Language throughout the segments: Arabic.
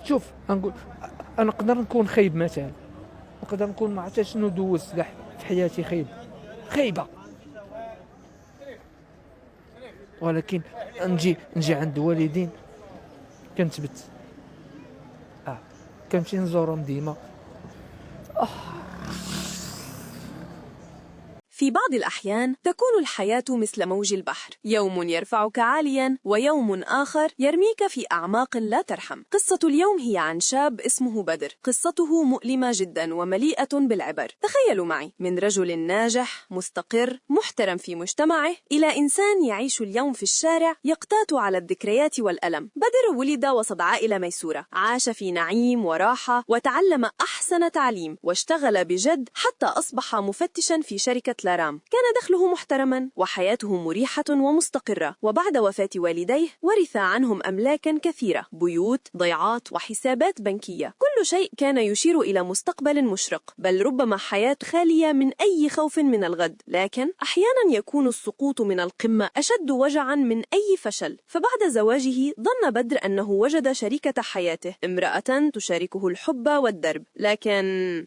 شوف نقول، انا نقدر نكون خايب مثلا، نقدر نكون ما عرفتش شنو دوزت كاع في حياتي خايبه، ولكن نجي عند الوالدين كنثبت. كنمشي نزورهم ديما. في بعض الأحيان تكون الحياة مثل موج البحر، يوم يرفعك عاليا ويوم آخر يرميك في أعماق لا ترحم. قصة اليوم هي عن شاب اسمه بدر، قصته مؤلمة جدا ومليئة بالعبر. تخيلوا معي، من رجل ناجح مستقر محترم في مجتمعه إلى إنسان يعيش اليوم في الشارع يقتات على الذكريات والألم. بدر ولد وسط عائلة ميسورة، عاش في نعيم وراحة وتعلم أحسن تعليم واشتغل بجد حتى أصبح مفتشا في شركة لارام. كان دخله محترما وحياته مريحة ومستقرة، وبعد وفاة والديه ورث عنهم أملاكا كثيرة، بيوت، ضيعات وحسابات بنكية. كل شيء كان يشير إلى مستقبل مشرق، بل ربما حياة خالية من أي خوف من الغد. لكن أحيانا يكون السقوط من القمة أشد وجعا من أي فشل. فبعد زواجه ظن بدر أنه وجد شريكة حياته، امرأة تشاركه الحب والدرب، لكن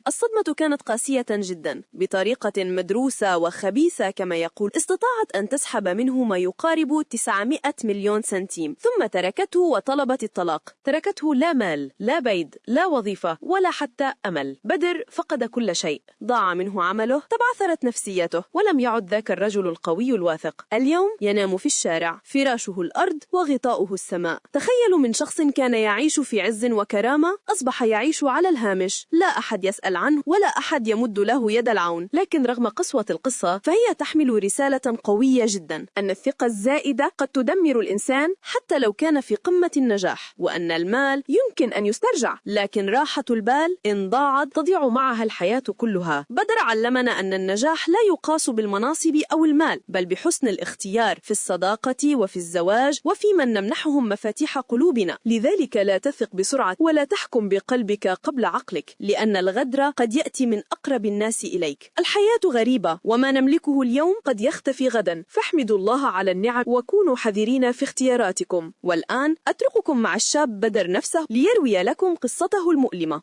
الصدمة كانت قاسية جدا. بطريقة مدروسة وخبيثة كما يقول، استطاعت أن تسحب منه ما يقارب 900 مليون سنتيم، ثم تركته وطلبت الطلاق. تركته لا مال، لا بيت، لا وظيفة، ولا حتى أمل. بدر فقد كل شيء، ضاع منه عمله، تبعثرت نفسيته، ولم يعد ذاك الرجل القوي الواثق. اليوم ينام في الشارع، فراشه الأرض وغطاؤه السماء. تخيلوا من شخص كان يعيش في عز وكرامة أصبح يعيش على الهامش، لا أحد يسأل عنه ولا أحد يمد له يد العون. لكن رغم قسوة القصة فهي تحمل رسالة قوية جدا، أن الثقة الزائدة قد تدمر الإنسان حتى لو كان في قمة النجاح، وأن المال يمكن أن يسترجع، لكن راحة البال إن ضاعت تضيع معها الحياة كلها. بدر علمنا أن النجاح لا يقاس بالمناصب أو المال، بل بحسن الاختيار في الصداقة وفي الزواج وفي من نمنحهم مفاتيح قلوبنا. لذلك لا تثق بسرعة ولا تحكم بقلبك قبل عقلك، لأن الغدر قد يأتي من أقرب الناس إليك. الحياة غريبة، وما نملكه اليوم قد يختفي غدا، فاحمدوا الله على النعم وكونوا حذرين في اختياراتكم. والآن أترككم مع الشاب بدر نفسه ليروي لكم قصته المؤلمة.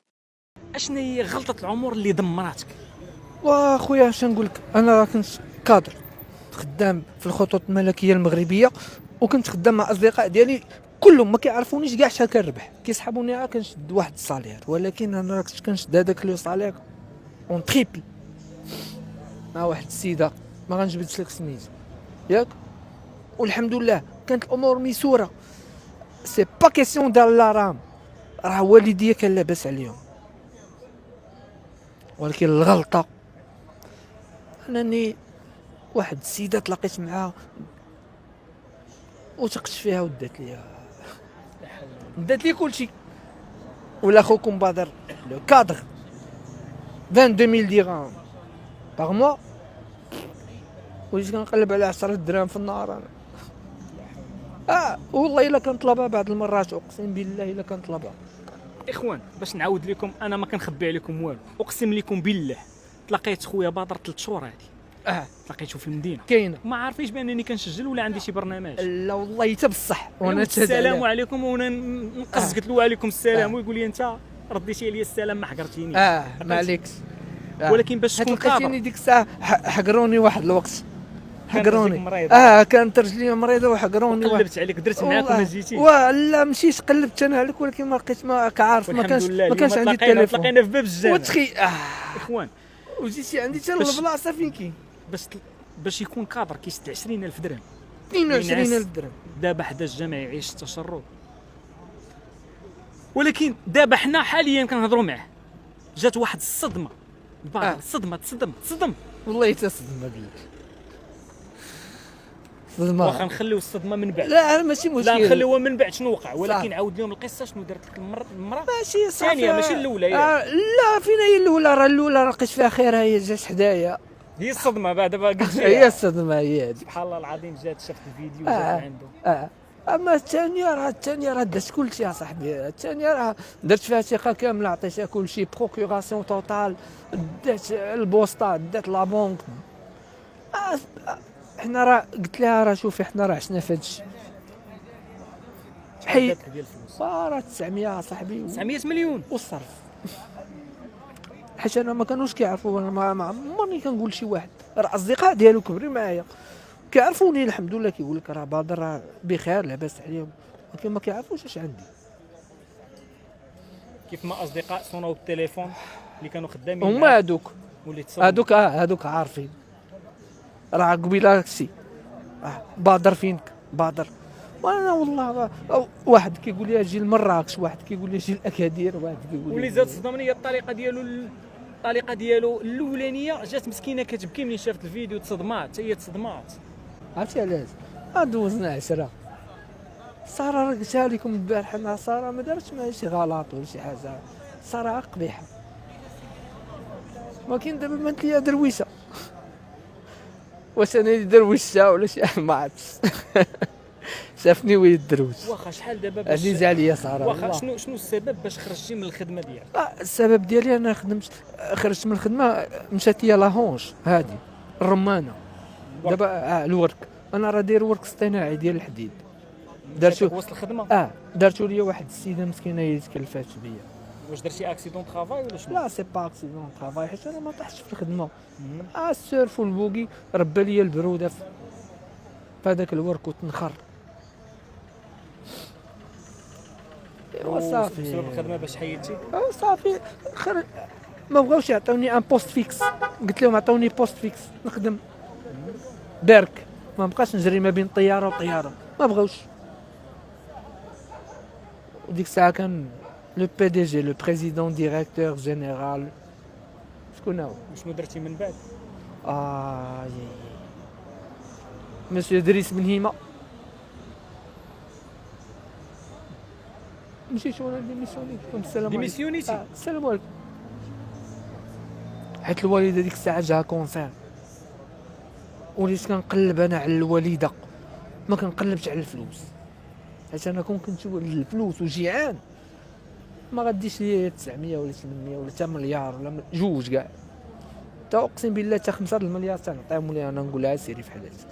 اشنو هي غلطة العمر اللي دمراتك؟ واخويا اش نقول لك، انا راه كنت كادر خدام في الخطوط الملكيه المغربيه، وكنت خدام مع اصدقاء ديالي كلهم ما كيعرفونيش كاع شحال كنربح، كيسحبوني عا كنشد واحد الصالير، ولكن انا كنت كنشد هذاك لو صالير اون تريبل مع واحد السيده ما غنجبدش لك سميتو ياك. والحمد لله كانت الامور ميسوره، سي با كيسيون ديال لارام، راه والديا كان لاباس عليهم. ولكن الغلطه انني واحد السيده تلاقيت معها وثقت فيها ودات لي كلشي. ولا خوكم بدر لو كادر 22000 درهم باغ موا، وليت كنقلب على 10 دراهم في النهار انا. والله الا كنطلبها بعض المرات، اقسم بالله الا كنطلبها. اخوان باش نعاود لكم، انا ما كنخبي عليكم والو، اقسم لكم بالله تلاقيت خويا بدر 3 شهور هادي، تلاقيته في المدينه كاينه، ما عارفينش بانني كنسجل ولا عندي شي برنامج. لا والله حتى بصح. وانا السلام عليكم، وانا نقص قلت له وعليكم السلام، ويقول لي انت رديتي عليا السلام ما حقرتيني. ما عليكش. ولكن باش تكون لقيتيني ديك الساعه حقروني واحد الوقت، حقروني. كانت رجلي مريضه وحقروني. قلبت عليك، درت معاك وما جيتيش. لا مشيت قلبت انا عليك، ولكن ما لقيت، ما كعارف ما كانش عندي التليفون. تلاقينا في باب الجامع وتخي اخوان، وجيتي عندي حتى البلاصه فين كاين. باش يكون كادر كيست 20,000 درهم، 22,000 درهم. دابا حدا الجامع يعيش التشرد. ولكن دابا حنا حاليا كنهضروا معاه، جات واحد الصدمه. تصدم والله حتى صدمه بالله، صدمه. واخا نخليو الصدمه من بعد. لا ماشي مشكل، لا نخليوها من بعد شنو وقع. ولكن عاود لهم القصه شنو دارت لك المراه ماشي صافي. الثانيه ماشي الاولى. لا فين هي الاولى؟ راه الاولى لقيت فيها خيرها، هي جات حدايا. هي الصدمه بعد دابا قلت هي الصدمه هي هذه. سبحان الله العظيم، جات شافت الفيديو جات عنده. اما الثانيه راه دات كلشي يا صاحبي. الثانيه راه درت فيها ثقه كامله، عطيتها كلشي، بروكوراسيون توتال، دات البوسطه، دات لا بونك. حنا راه قلت لها راه شوفي، حنا راه عشنا في هادشي، حي دات ديال الفلوس؟ راه 900 صاحبي 900 مليون. والصرف. حيت انا ما كانوش كيعرفوا، انا ما عمرني كنقول لشي واحد، راه اصدقاء ديالو كبروا معايا كيعرفوني الحمد لله، كيقول لك راه بدر راه بخير لاباس عليهم، ولكن ما كيعرفوش اش عندي. كيف ما اصدقاء صونوا بالتليفون اللي كانوا خدامين هما معاك هادوك واللي تصدموا. هادوك عارفين، راه قبيله هادشي بادر فينك بادر. وانا والله واحد كيقول لي اجي لمراكش، واحد كيقول لي اجي لاكادير، واحد كيقول لي واللي زاد صدمني هي الطريقه ديالو الاولانيه، جات مسكينه كتبكي ملي شافت الفيديو، تصدمات حتى هي تصدمات. عرفتي علاش؟ دوزنا 10. ساره راه قلتها لكم البارح، انا ساره ما دارتش معايا شي غلط ولا شي حاجه، ساره قبيحه، ولكن دابا بانت ليا درويشه. واش انا اللي درويشها ولا شي ما عرفتش. شافني وهي درويش. واخا شحال دابا باش عزيزه عليا ساره واخا والله. شنو السبب باش خرجتي من الخدمه ديالك؟ السبب ديالي انا خرجت من الخدمه، مشات ليا لاهونج هادي الرمانه دابا الورك. انا راه داير ورك اصطناعي ديال الحديد، درتو وسط الخدمه. درتو ليا واحد السيده مسكينه هي اللي تكلفات بيا. واش درتي اكسيدون طرافاي ولا شنو؟ لا سي با اكسيدون طرافاي، حيت انا ما طحتش في الخدمه. السيرف والبوكي ربى ليا البروده في هذاك الورك وتنخر. وصافي بسبب الخدمه باش حيدتي؟ صافي ما بغاوش يعطوني ان بوست فيكس، قلت لهم عطوني بوست فيكس نخدم دارك، ما بقاش نجري ما بين طياره وطياره، ما بغاوش. وديك الساعه كان لو بي دي جي لو بريزيدون ديريكتور جينيرال، شكون هو؟ وشنو درتي من بعد؟ مسيو دريس بن هيما. مشيت وانا ديميسيونيت، السلام عليكم. ديميسيونيتي؟ السلام عليكم. حيت الوالده ديك الساعه جاها كونسير، وليت كنقلب انا على الوالده، ما كنقلبش على الفلوس، حيت انا كون كنت الفلوس وجيعان ما غاديش ليا 900 ولا 800 ولا حتى مليار ولا جوج كاع، تا اقسم بالله حتى 5 المليار تنعطيهم ليها، انا نقول لها سيري في حالاتك.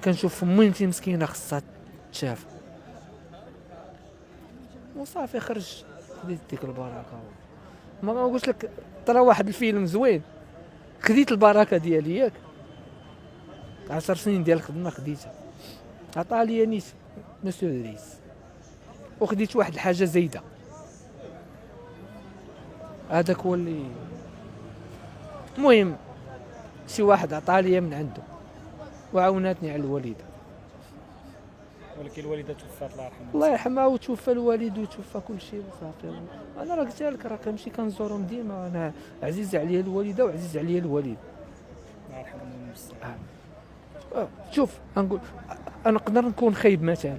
كنشوف فمينتي مسكينه خصها تشاف، وصافي خرج خديت ديك البركه. ما قلت لك ترى واحد الفيلم زوين، خديت البركه ديالي ياك 10 سنين ديال الخدمه خديتها، عطاها لي نيت مسيو دريس، وخديت واحد الحاجه زايده، هذاك هو اللي المهم شي واحد عطاها لي من عنده وعاوناتني على الوالده. ولكن الوالده توفات الله يرحمها. الله يرحمها، وتوفى الوالد وتوفى كل شيء وصافي. انا راه قلت لك راه كنمشي كنزورهم ديما، انا عزيز عليا الوالده وعزيز عليا الوالد. الله يرحمهم ويمسيه. شوف نقول انا نقدر نكون خايب مثلا،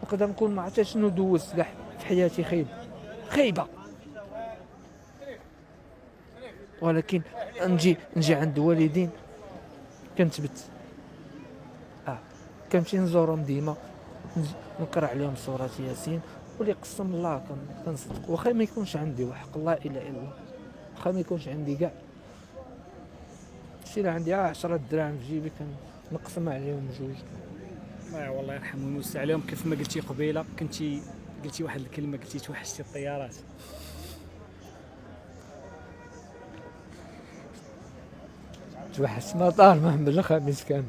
نقدر نكون ما عرفتش شنو دوزت كاع في حياتي خايبه، ولكن نجي عند الوالدين كنثبت. كنمشي نزورهم ديما، نقرا عليهم سورة ياسين، واللي قسم الله كنصدق، واخا ما يكونش عندي وحق الله الا الا الله، واخا ما يكونش عندي كاع شي، لا عندي 10 دراهم في جيبي كنقسم عليهم جوج. والله يرحمه ويوسع عليهم. كيف ما قلتي قبيله قلتي واحد الكلمه، قلتي توحشتي الطيارات. توحشت مطار محمد الخامس كان.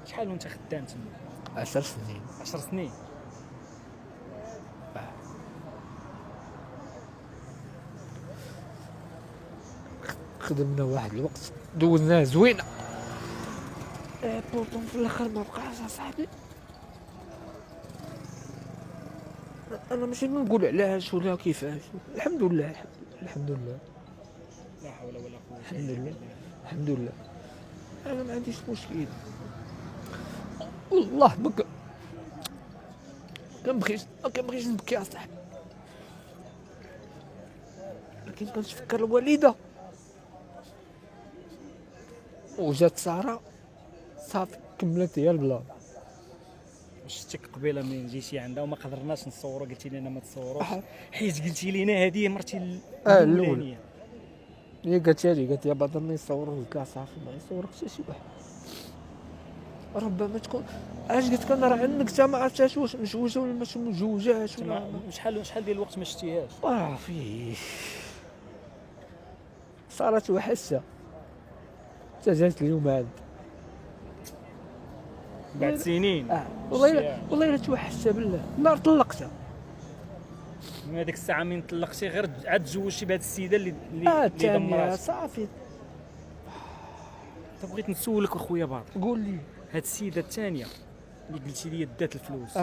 شحال وانت خدام تما؟ 10 سنين. 10 سنين. خدمنا واحد الوقت دوزناه زوينه، بورتون في الاخر ما بقاش اصاحبي. انا ماشي نقول علاش ولا كيفاش، الحمد لله الحمد لله لا حول ولا قوه. الحمد لله الحمد لله. انا ما عنديش مشكل والله، ما كنبغيش نبكي اصاحبي، لكن كنتفكر الوالده وجات ساره صافي كملت هي البلان. شفتك قبيله منين جيتي عندها وما قدرناش نصوروا، قلتي لنا ما تصوروش حيت قلتي لنا هذه مرتي الاولى. هي قالت يا بدر ما يصوروا كاع صافي ما يصورك حتى شي واحد. ربما تكون علاش قلت لك انا راه عندك حتى ما عرفتش واش مجوجه ولا ماشي مجوجاش ولا شحال ديال الوقت ما شتيهاش. فيه صارت وحشه حتى جات اليوم هذا بعد سنين. والله الا توحشت بالله لا طلقتها. من هذيك الساعه من طلقتي غير عاد تزوجتي بهذه السيده اللي الثانيه دمرات. صافي. بغيت نسولك اخويا باطل، قول لي هاد السيده الثانيه اللي قلتي لي دات الفلوس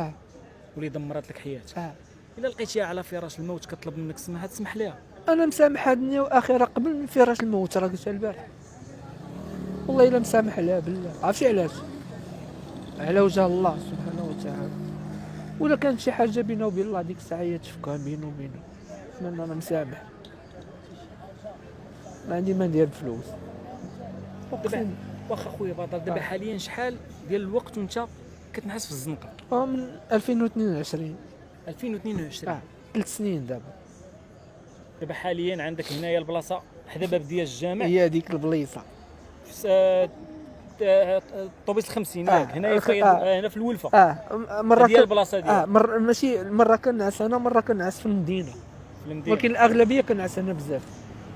واللي دمرت لك حياتك، الا لقيتيها على فراش الموت كطلب منك السماح تسمح لها؟ انا مسامح هاد الدنيا واخره قبل من فراش الموت، راه قلتها البارح والله الا مسامح لها بالله. عرفتي علاش؟ على وجه الله سبحانه وتعالى. ولا كانت شي حاجه بينه وبين الله ديك الساعه هي تفكها بينه وبينه، انا مسامح ما عندي ما ندير بفلوس. واخا خويا باطل دابا حاليا شحال ديال الوقت وانت كتنحس في الزنقه؟ من 2022 2022 3 سنين دابا حاليا عندك هنايا البلاصه حدا باب ديال الجامع، هي هذيك البليصه طوبيس 50 هنايا هنا في الولفه. مره ديال البلاصه ديال ماشي مره كنعس انا مره كنعس في المدينه، ولكن الاغلبيه كنعس انا بزاف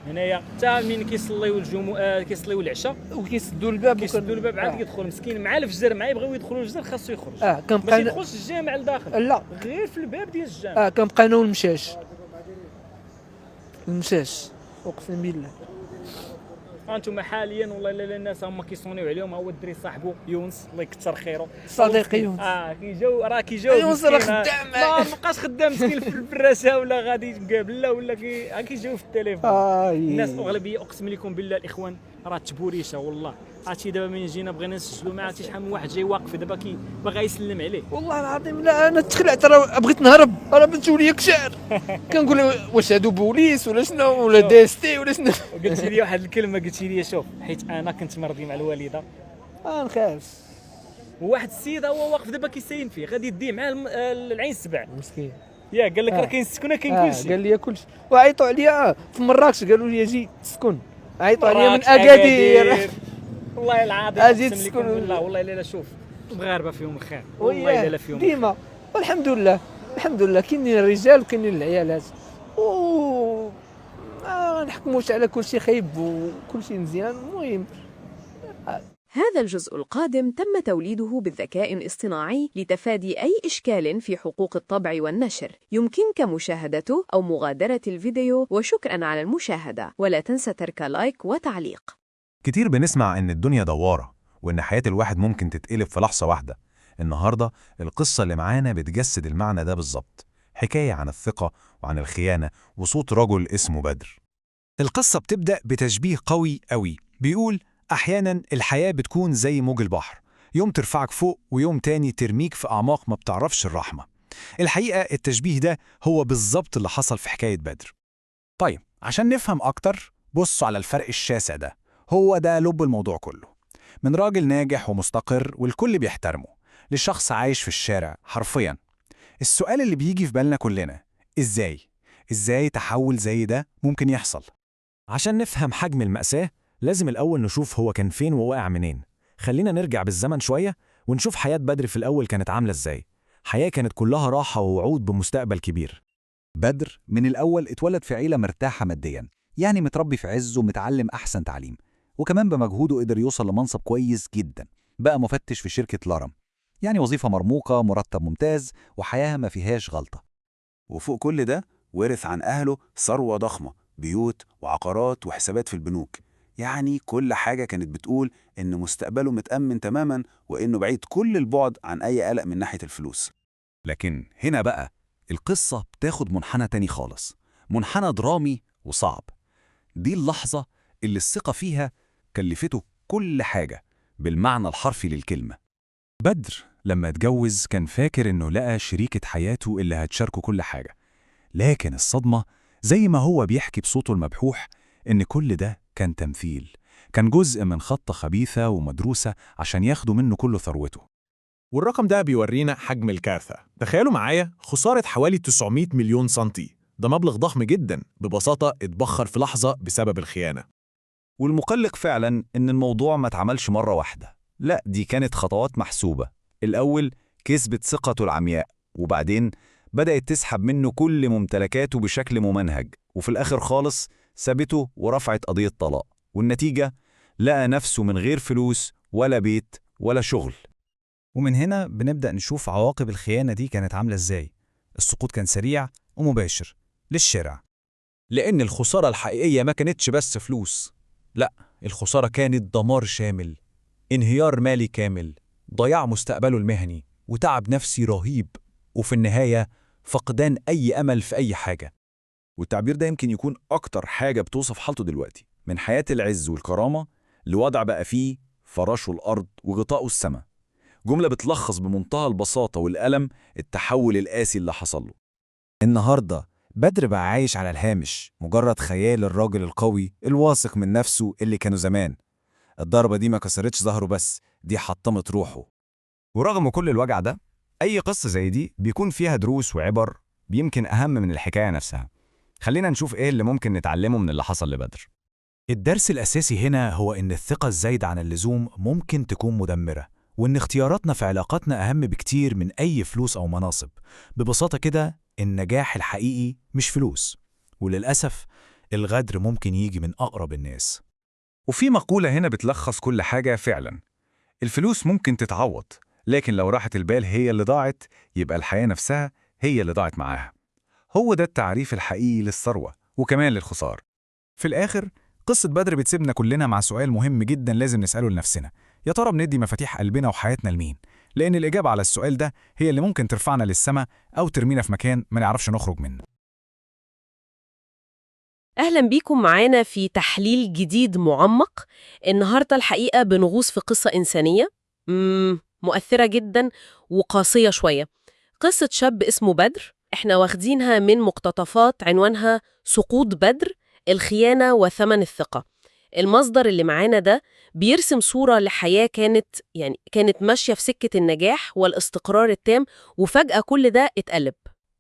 هنايا. حتى من كيصليو الجمعه كيصليو العشاء وكيسدوا الباب عاد كيدخل مسكين مع الفجر مع يبغيو يدخلوا الفجر خاصو يخرج. كنبقى ماشي يدخلش الجامع لداخل، لا غير في الباب ديال الجامع. كنبقى انا والمشاش اقسم بالله. انتم حاليا والله الا الناس هما كيصونيو عليهم. هو الدري صاحبو يونس الله يكثر خيره صديقي يونس كيجاو يونس راه خدام ما بقاش خدام مسكين في الفراشه ولا غادي مقابله ولا كيجاو في التليفون. الناس الاغلبيه اقسم لكم بالله الاخوان راه تبوريشه والله. عرفتي دابا من جينا بغينا نسجلوا معاه شحال من واحد جاي واقف دابا باغي يسلم عليه. والله العظيم لا انا تخلعت راه بغيت نهرب راه بنتو ليا كشار كنقول واش هادو بوليس ولا شنو ولا ديستي ولا شنو. قلتي لي واحد الكلمه قلتي لي شوف حيت انا كنت مرضي مع الوالده نخاف. وواحد السيد هو واقف دابا كيساين فيه غادي يديه معاه العين السبع مسكين. قال لك راه كاين السكنه كاين كلشي. قال لي كلشي وعيطوا عليا في مراكش قالوا لي جي تسكن. عيطوا عليا من اكادير والله العظيم اجي اقسم لكم بالله والله الا شوف المغاربه فيهم الخير والله الا فيهم ديما والحمد لله كاينين الرجال وكاينين العيالات ما نحكموش على كل شيء خايب وكل شيء مزيان. المهم هذا الجزء القادم تم توليده بالذكاء الاصطناعي لتفادي أي إشكال في حقوق الطبع والنشر. يمكنك مشاهدته أو مغادرة الفيديو، وشكرا على المشاهدة، ولا تنسى ترك لايك وتعليق. كتير بنسمع إن الدنيا دوارة وإن حياة الواحد ممكن تتقلب في لحظة واحدة. النهاردة القصة اللي معانا بتجسد المعنى ده بالظبط، حكاية عن الثقة وعن الخيانة وصوت رجل اسمه بدر. القصة بتبدأ بتشبيه قوي قوي بيقول أحياناً الحياة بتكون زي موج البحر، يوم ترفعك فوق ويوم تاني ترميك في أعماق ما بتعرفش الرحمة. الحقيقة التشبيه ده هو بالظبط اللي حصل في حكاية بدر. طيب عشان نفهم أكتر بصوا على الفرق الشاسع ده، هو ده لب الموضوع كله. من راجل ناجح ومستقر والكل بيحترمه لشخص عايش في الشارع حرفياً. السؤال اللي بيجي في بالنا كلنا، إزاي تحول زي ده ممكن يحصل؟ عشان نفهم حجم المأساة لازم الأول نشوف هو كان فين وواقع منين. خلينا نرجع بالزمن شوية ونشوف حياة بدر في الأول كانت عاملة إزاي. حياة كانت كلها راحة ووعود بمستقبل كبير. بدر من الأول اتولد في عيلة مرتاحة مادياً، يعني متربي في عز ومتعلم أحسن تعليم، وكمان بمجهوده قدر يوصل لمنصب كويس جداً، بقى مفتش في شركة لارم، يعني وظيفة مرموقة، مرتب ممتاز، وحياة ما فيهاش غلطة. وفوق كل ده ورث عن أهله ثروة ضخمة، بيوت وعقارات وحسابات في البنوك، يعني كل حاجة كانت بتقول إن مستقبله متأمن تماماً وإنه بعيد كل البعد عن أي قلق من ناحية الفلوس. لكن هنا بقى القصة بتاخد منحنى تاني خالص، منحنى درامي وصعب. دي اللحظة اللي الثقة فيها كلفته كل حاجة بالمعنى الحرفي للكلمة. بدر لما اتجوز كان فاكر إنه لقى شريكة حياته اللي هتشاركه كل حاجة، لكن الصدمة زي ما هو بيحكي بصوته المبحوح إن كل ده كان تمثيل، كان جزء من خطة خبيثة ومدروسة عشان ياخدوا منه كل ثروته. والرقم ده بيورينا حجم الكارثة. تخيلوا معايا خسارة حوالي 900 مليون سنتي، ده مبلغ ضخم جدا ببساطة اتبخر في لحظة بسبب الخيانة. والمقلق فعلا إن الموضوع ما اتعملش مرة واحدة، لا دي كانت خطوات محسوبة. الأول كسبت ثقته العمياء، وبعدين بدأت تسحب منه كل ممتلكاته بشكل ممنهج، وفي الآخر خالص سابته ورفعت قضية طلاق. والنتيجة لقى نفسه من غير فلوس ولا بيت ولا شغل. ومن هنا بنبدأ نشوف عواقب الخيانة دي كانت عاملة إزاي. السقوط كان سريع ومباشر للشارع، لأن الخسارة الحقيقية ما كانتش بس فلوس، لا، الخسارة كانت دمار شامل، انهيار مالي كامل، ضياع مستقبله المهني، وتعب نفسي رهيب، وفي النهاية فقدان أي أمل في أي حاجة. والتعبير ده يمكن يكون أكتر حاجة بتوصف حالته دلوقتي، من حياة العز والكرامة لوضع بقى فيه فراشه الأرض وغطاءه السماء. جملة بتلخص بمنتهى البساطة والألم التحول القاسي اللي حصل له. النهاردة بدر بقى عايش على الهامش، مجرد خيال الراجل القوي الواثق من نفسه اللي كانوا زمان. الضربة دي ما كسرتش ظهره بس، دي حطمت روحه. ورغم كل الوجع ده، أي قصة زي دي بيكون فيها دروس وعبر يمكن أهم من الحكاية نفسها. خلينا نشوف إيه اللي ممكن نتعلمه من اللي حصل لبدر. الدرس الأساسي هنا هو إن الثقة الزايدة عن اللزوم ممكن تكون مدمرة، وإن اختياراتنا في علاقاتنا أهم بكتير من أي فلوس أو مناصب. ببساطة كده، النجاح الحقيقي مش فلوس، وللأسف الغدر ممكن يجي من أقرب الناس. وفي مقولة هنا بتلخص كل حاجة فعلا: الفلوس ممكن تتعوض، لكن لو راحة البال هي اللي ضاعت يبقى الحياة نفسها هي اللي ضاعت معاها. هو ده التعريف الحقيقي للثروة وكمان للخسارة. في الآخر قصة بدر بتسيبنا كلنا مع سؤال مهم جدا لازم نسأله لنفسنا: يا ترى بندي مفاتيح قلبنا وحياتنا لمين؟ لأن الإجابة على السؤال ده هي اللي ممكن ترفعنا للسما أو ترمينا في مكان ما نعرفش نخرج منه. أهلا بيكم معانا في تحليل جديد معمق. النهاردة الحقيقة بنغوص في قصة إنسانية مؤثرة جدا وقاسية شوية. قصة شاب اسمه بدر، احنا واخدينها من مقتطفات عنوانها سقوط بدر، الخيانة وثمن الثقة. المصدر اللي معانا ده بيرسم صورة لحياة كانت ماشية في سكة النجاح والاستقرار التام، وفجأة كل ده اتقلب.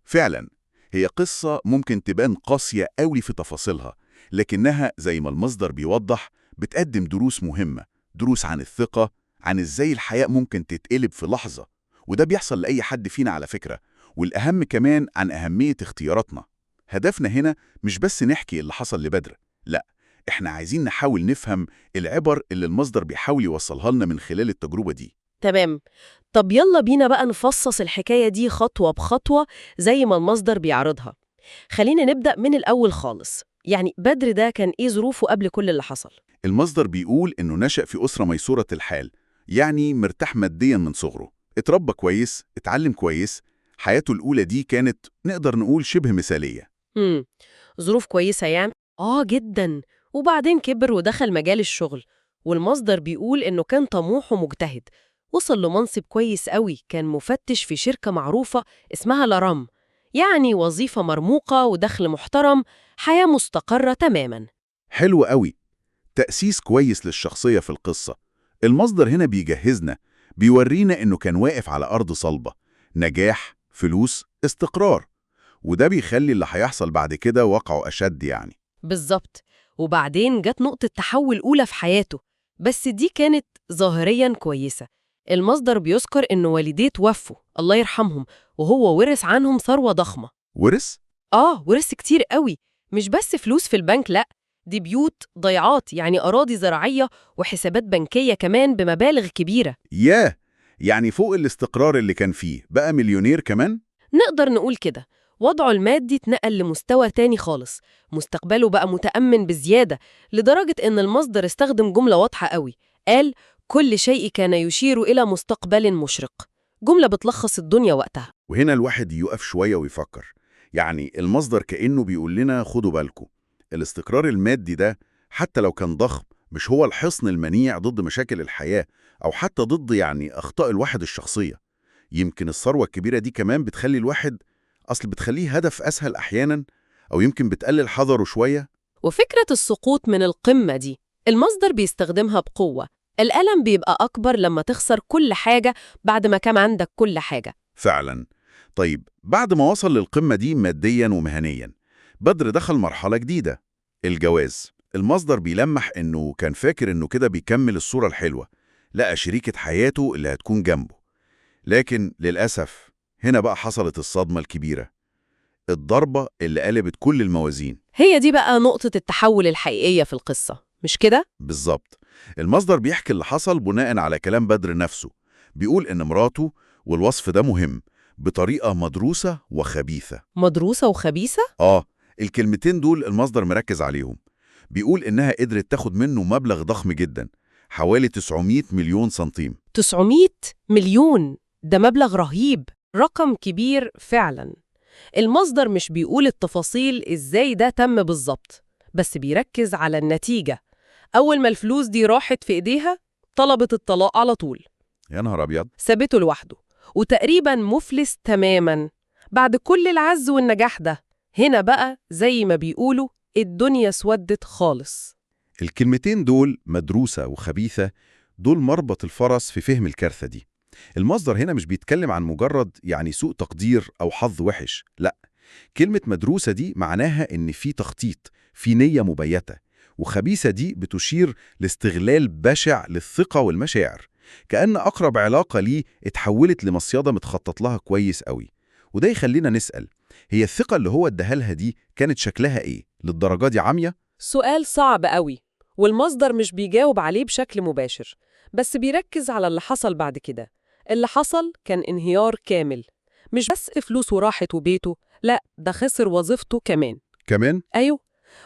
فعلا هي قصة ممكن تبان قاسية قوي في تفاصيلها، لكنها زي ما المصدر بيوضح بتقدم دروس مهمة، دروس عن الثقة، عن ازاي الحياة ممكن تتقلب في لحظة، وده بيحصل لأي حد فينا على فكرة. والأهم كمان عن أهمية اختياراتنا. هدفنا هنا مش بس نحكي اللي حصل لبدر، لا، احنا عايزين نحاول نفهم العبر اللي المصدر بيحاول يوصلها لنا من خلال التجربة دي. تمام. طب يلا بينا بقى نفصص الحكاية دي خطوة بخطوة زي ما المصدر بيعرضها. خلينا نبدأ من الأول خالص. بدر ده كان إيه ظروفه قبل كل اللي حصل؟ المصدر بيقول إنه نشأ في أسرة ميسورة الحال، يعني مرتاح ماديا من صغره، اتربى كويس، اتعلم كويس. حياته الأولى دي كانت نقدر نقول شبه مثالية. ظروف كويسة يعني؟ جدا. وبعدين كبر ودخل مجال الشغل، والمصدر بيقول إنه كان طموح ومجتهد. وصل لمنصب كويس قوي، كان مفتش في شركة معروفة اسمها لارام، يعني وظيفة مرموقة ودخل محترم، حياة مستقرة تماما. حلو قوي، تأسيس كويس للشخصية في القصة. المصدر هنا بيجهزنا، بيورينا إنه كان واقف على أرض صلبة، نجاح، فلوس، استقرار، وده بيخلي اللي هيحصل بعد كده واقعه أشد يعني. بالظبط. وبعدين جت نقطة تحول أولى في حياته، بس دي كانت ظاهرياً كويسة. المصدر بيذكر إنه والديه توفوا الله يرحمهم، وهو ورث عنهم ثروة ضخمة. ورث؟ ورث كتير قوي، مش بس فلوس في البنك، لأ، دي بيوت، ضيعات، يعني أراضي زراعية وحسابات بنكية كمان بمبالغ كبيرة. يعني فوق الاستقرار اللي كان فيه بقى مليونير كمان؟ نقدر نقول كده. وضعه المادي اتنقل لمستوى تاني خالص، مستقبله بقى متأمن بزيادة، لدرجة إن المصدر استخدم جملة واضحة قوي، قال كل شيء كان يشير إلى مستقبل مشرق. جملة بتلخص الدنيا وقتها. وهنا الواحد يقف شوية ويفكر، يعني المصدر كأنه بيقول لنا خدوا بالكم، الاستقرار المادي ده حتى لو كان ضخم مش هو الحصن المنيع ضد مشاكل الحياة، أو حتى ضد أخطاء الواحد الشخصية. يمكن الثروة الكبيرة دي كمان بتخلي الواحد بتخليه هدف أسهل أحيانا، أو يمكن بتقلل حذره شوية. وفكرة السقوط من القمة دي المصدر بيستخدمها بقوة. الألم بيبقى أكبر لما تخسر كل حاجة بعد ما كان عندك كل حاجة. فعلا. طيب بعد ما وصل للقمة دي ماديا ومهنيا، بدر دخل مرحلة جديدة، الجواز. المصدر بيلمح إنه كان فاكر إنه كده بيكمل الصورة الحلوة، لقى شريكة حياته اللي هتكون جنبه. لكن للأسف هنا بقى حصلت الصدمة الكبيرة، الضربة اللي قلبت كل الموازين. هي دي بقى نقطة التحول الحقيقية في القصة، مش كده؟ بالظبط. المصدر بيحكي اللي حصل بناء على كلام بدر نفسه، بيقول إن مراته، والوصف ده مهم، بطريقة مدروسة وخبيثة. مدروسة وخبيثة؟ الكلمتين دول المصدر مركز عليهم. بيقول إنها قدرت تاخد منه مبلغ ضخم جدا، حوالي 900 مليون سنتيم. 900 مليون، ده مبلغ رهيب، رقم كبير فعلا. المصدر مش بيقول التفاصيل إزاي ده تم بالظبط، بس بيركز على النتيجة. أول ما الفلوس دي راحت في إيديها طلبت الطلاق على طول، يا نهار أبيض. سابته لوحده وتقريبا مفلس تماما بعد كل العز والنجاح ده. هنا بقى زي ما بيقولوا الدنيا اسودت خالص. الكلمتين دول، مدروسة وخبيثة، دول مربط الفرس في فهم الكارثة دي. المصدر هنا مش بيتكلم عن مجرد سوء تقدير أو حظ وحش، لأ. كلمة مدروسة دي معناها إن في تخطيط، في نية مبيتة، وخبيثة دي بتشير لاستغلال بشع للثقة والمشاعر، كأن أقرب علاقة ليه اتحولت لمصيدة متخطط لها كويس قوي. وده يخلينا نسأل، هي الثقة اللي هو اداها لها دي كانت شكلها إيه؟ للدرجة دي عامية؟ سؤال صعب قوي، والمصدر مش بيجاوب عليه بشكل مباشر، بس بيركز على اللي حصل بعد كده. اللي حصل كان انهيار كامل، مش بس فلوسه راحت وبيته، لا ده خسر وظيفته كمان. أيوه،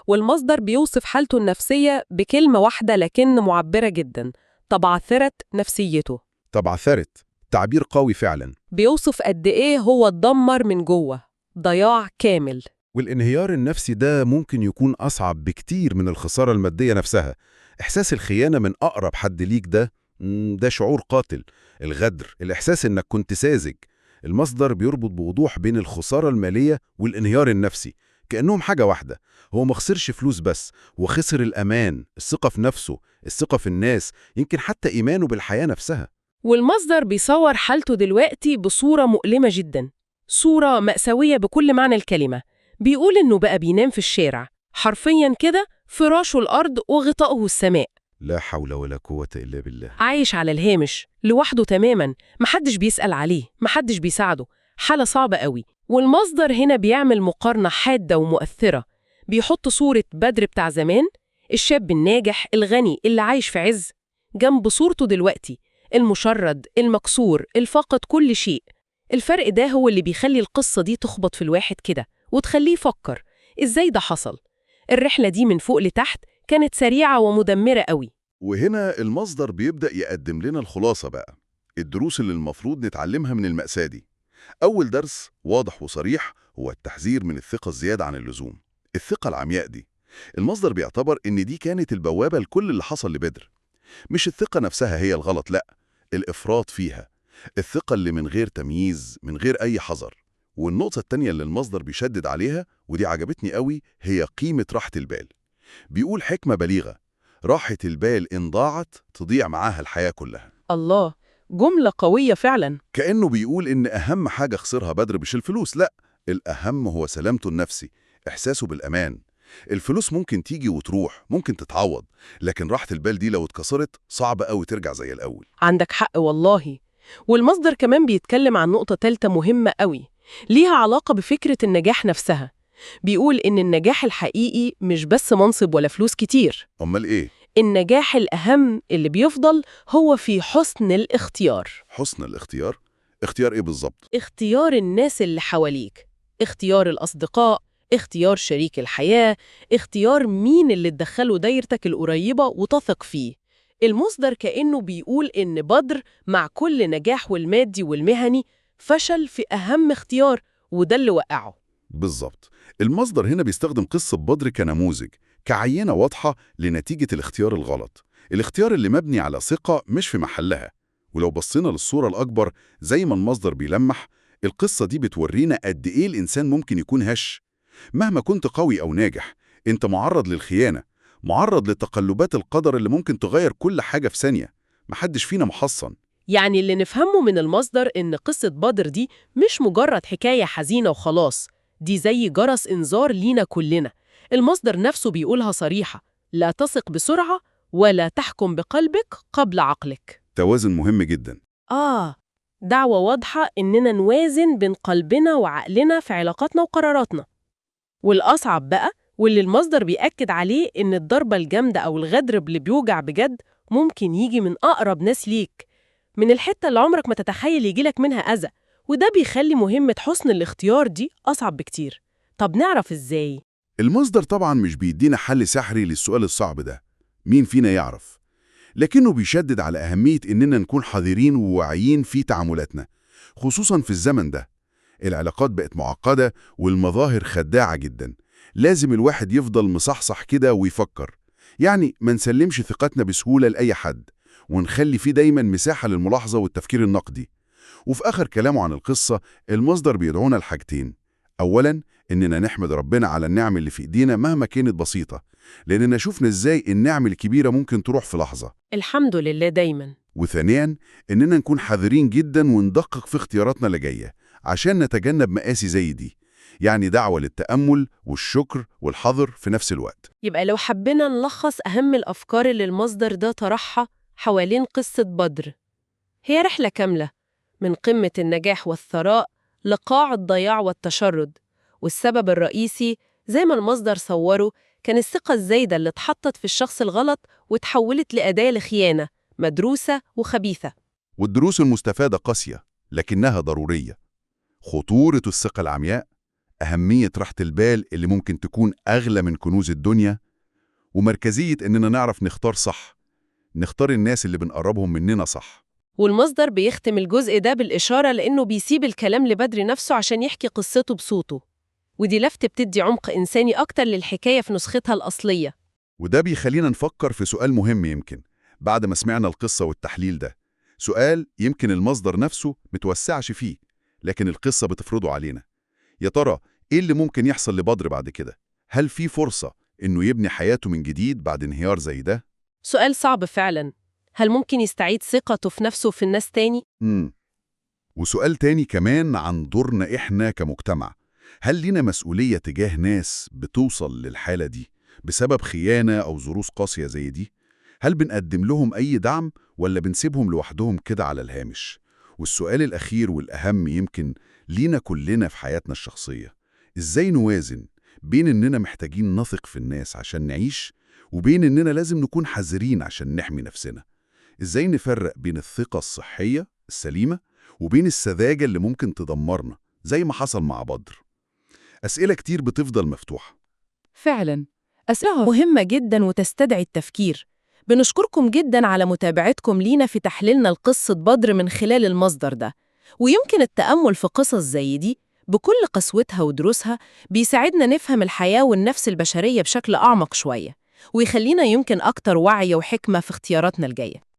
والمصدر بيوصف حالته النفسية بكلمة واحدة لكن معبرة جدا: تبعثرت نفسيته. تبعثرت، تعبير قوي فعلا. بيوصف قد إيه هو اتدمر من جوه، ضياع كامل. والانهيار النفسي ده ممكن يكون أصعب بكتير من الخسارة المادية نفسها. إحساس الخيانة من أقرب حد ليك ده شعور قاتل. الغدر، الإحساس إنك كنت ساذج. المصدر بيربط بوضوح بين الخسارة المالية والانهيار النفسي كأنهم حاجة واحدة. هو ما خسرش فلوس بس، هو خسر الأمان، الثقة في نفسه، الثقة في الناس، يمكن حتى إيمانه بالحياة نفسها. والمصدر بيصور حالته دلوقتي بصورة مؤلمة جدا، صورة مأساوية بكل معنى الكلمة. بيقول إنه بقى بينام في الشارع، حرفياً كده، فراشه الأرض وغطاؤه السماء. لا حول ولا قوة إلا بالله. عايش على الهامش، لوحده تماماً، محدش بيسأل عليه، محدش بيساعده. حالة صعبة قوي. والمصدر هنا بيعمل مقارنة حادة ومؤثرة. بيحط صورة بدر بتاع زمان، الشاب الناجح الغني اللي عايش في عز، جنب صورته دلوقتي، المشرد، المكسور، الفاقد كل شيء. الفرق ده هو اللي بيخلي القصة دي تخبط في الواحد كده وتخليه يفكر إزاي ده حصل. الرحلة دي من فوق لتحت كانت سريعة ومدمرة قوي. وهنا المصدر بيبدأ يقدم لنا الخلاصة بقى، الدروس اللي المفروض نتعلمها من المأساة دي. أول درس واضح وصريح هو التحذير من الثقة الزيادة عن اللزوم. الثقة العمياء دي، المصدر بيعتبر إن دي كانت البوابة لكل اللي حصل لبدر. مش الثقة نفسها هي الغلط، لأ، الإفراط فيها، الثقة اللي من غير تمييز، من غير أي حذر. والنقطة التانية اللي المصدر بيشدد عليها، ودي عجبتني قوي، هي قيمة راحة البال. بيقول حكمة بليغة: راحة البال إن ضاعت تضيع معاها الحياة كلها. الله، جملة قوية فعلا. كأنه بيقول إن أهم حاجة خسرها بدر مش الفلوس، لأ، الأهم هو سلامته النفسي، إحساسه بالأمان. الفلوس ممكن تيجي وتروح، ممكن تتعوض، لكن راحة البال دي لو اتكسرت صعب قوي ترجع زي الأول. عندك حق والله. والمصدر كمان بيتكلم عن نقطة تالتة مهمة قوي، ليها علاقة بفكرة النجاح نفسها. بيقول إن النجاح الحقيقي مش بس منصب ولا فلوس كتير. أمال إيه؟ النجاح الأهم اللي بيفضل هو في حسن الاختيار. حسن الاختيار؟ اختيار إيه بالظبط؟ اختيار الناس اللي حواليك، اختيار الأصدقاء، اختيار شريك الحياة، اختيار مين اللي تدخله دايرتك القريبة وتثق فيه. المصدر كأنه بيقول إن بدر مع كل نجاح والمادي والمهني فشل في أهم اختيار، وده اللي وقعه. بالظبط. المصدر هنا بيستخدم قصة بدر كنموذج، كعينة واضحة لنتيجة الاختيار الغلط، الاختيار اللي مبني على ثقة مش في محلها. ولو بصينا للصورة الأكبر زي ما المصدر بيلمح، القصة دي بتورينا قد إيه الإنسان ممكن يكون هش. مهما كنت قوي أو ناجح، أنت معرض للخيانة، معرض لتقلبات القدر اللي ممكن تغير كل حاجة في ثانية. محدش فينا محصن. يعني اللي نفهمه من المصدر إن قصة بدر دي مش مجرد حكاية حزينة وخلاص، دي زي جرس إنذار لينا كلنا. المصدر نفسه بيقولها صريحة: لا تثق بسرعة ولا تحكم بقلبك قبل عقلك. توازن مهم جدا. دعوة واضحة إننا نوازن بين قلبنا وعقلنا في علاقاتنا وقراراتنا. والأصعب بقى، واللي المصدر بيأكد عليه، إن الضربة الجامدة أو الغدر اللي بيوجع بجد ممكن يجي من أقرب ناس ليك، من الحتة اللي عمرك ما تتخيل يجيلك منها أذى، وده بيخلي مهمة حسن الاختيار دي أصعب بكتير. طب نعرف إزاي؟ المصدر طبعا مش بيدينا حل سحري للسؤال الصعب ده، مين فينا يعرف؟ لكنه بيشدد على أهمية إننا نكون حذرين وواعيين في تعاملاتنا، خصوصا في الزمن ده. العلاقات بقت معقدة والمظاهر خداعة جدا. لازم الواحد يفضل مصحصح كده ويفكر، يعني ما نسلمش ثقتنا بسهولة لأي حد، ونخلي فيه دايما مساحة للملاحظة والتفكير النقدي. وفي آخر كلامه عن القصة، المصدر بيدعونا لحاجتين: أولاً إننا نحمد ربنا على النعم اللي في إيدينا مهما كانت بسيطة، لأننا شفنا إزاي النعم الكبيرة ممكن تروح في لحظة. الحمد لله دايماً. وثانياً إننا نكون حذرين جداً وندقق في اختياراتنا اللي جاية عشان نتجنب مآسي زي دي. يعني دعوة للتأمل والشكر والحذر في نفس الوقت. يبقى لو حبينا نلخص أهم الأفكار اللي المصدر ده طرحها حوالين قصة بدر، هي رحلة كاملة من قمة النجاح والثراء لقاع الضياع والتشرد، والسبب الرئيسي زي ما المصدر صوره كان الثقة الزايدة اللي اتحطت في الشخص الغلط وتحولت لأداة لخيانة مدروسة وخبيثة. والدروس المستفادة قاسية لكنها ضرورية: خطورة الثقة العمياء، أهمية راحة البال اللي ممكن تكون أغلى من كنوز الدنيا، ومركزية إننا نعرف نختار صح، نختار الناس اللي بنقربهم مننا صح. والمصدر بيختم الجزء ده بالإشارة لأنه بيسيب الكلام لبدر نفسه عشان يحكي قصته بصوته، ودي لفتة بتدي عمق إنساني أكتر للحكاية في نسختها الأصلية. وده بيخلينا نفكر في سؤال مهم يمكن بعد ما سمعنا القصة والتحليل ده، سؤال يمكن المصدر نفسه متوسعش فيه لكن القصة بتفرضه علينا. يا ترى إيه اللي ممكن يحصل لبدر بعد كده؟ هل في فرصة إنه يبني حياته من جديد بعد انهيار زي ده؟ سؤال صعب فعلاً. هل ممكن يستعيد ثقته في نفسه وفي الناس تاني؟ وسؤال تاني كمان عن دورنا إحنا كمجتمع. هل لنا مسؤولية تجاه ناس بتوصل للحالة دي بسبب خيانة أو ظروف قاسية زي دي؟ هل بنقدم لهم أي دعم ولا بنسيبهم لوحدهم كده على الهامش؟ والسؤال الأخير والأهم يمكن لينا كلنا في حياتنا الشخصية: إزاي نوازن بين إننا محتاجين نثق في الناس عشان نعيش وبين إننا لازم نكون حذرين عشان نحمي نفسنا؟ إزاي نفرق بين الثقة الصحية السليمة وبين السذاجة اللي ممكن تدمرنا زي ما حصل مع بدر؟ أسئلة كتير بتفضل مفتوحة. فعلاً أسئلة مهمة جداً وتستدعي التفكير. بنشكركم جداً على متابعتكم لينا في تحليلنا لقصة بدر من خلال المصدر ده، ويمكن التأمل في قصص زي دي بكل قسوتها ودروسها بيساعدنا نفهم الحياة والنفس البشرية بشكل أعمق شوية، ويخلينا يمكن أكتر وعي وحكمة في اختياراتنا الجاية.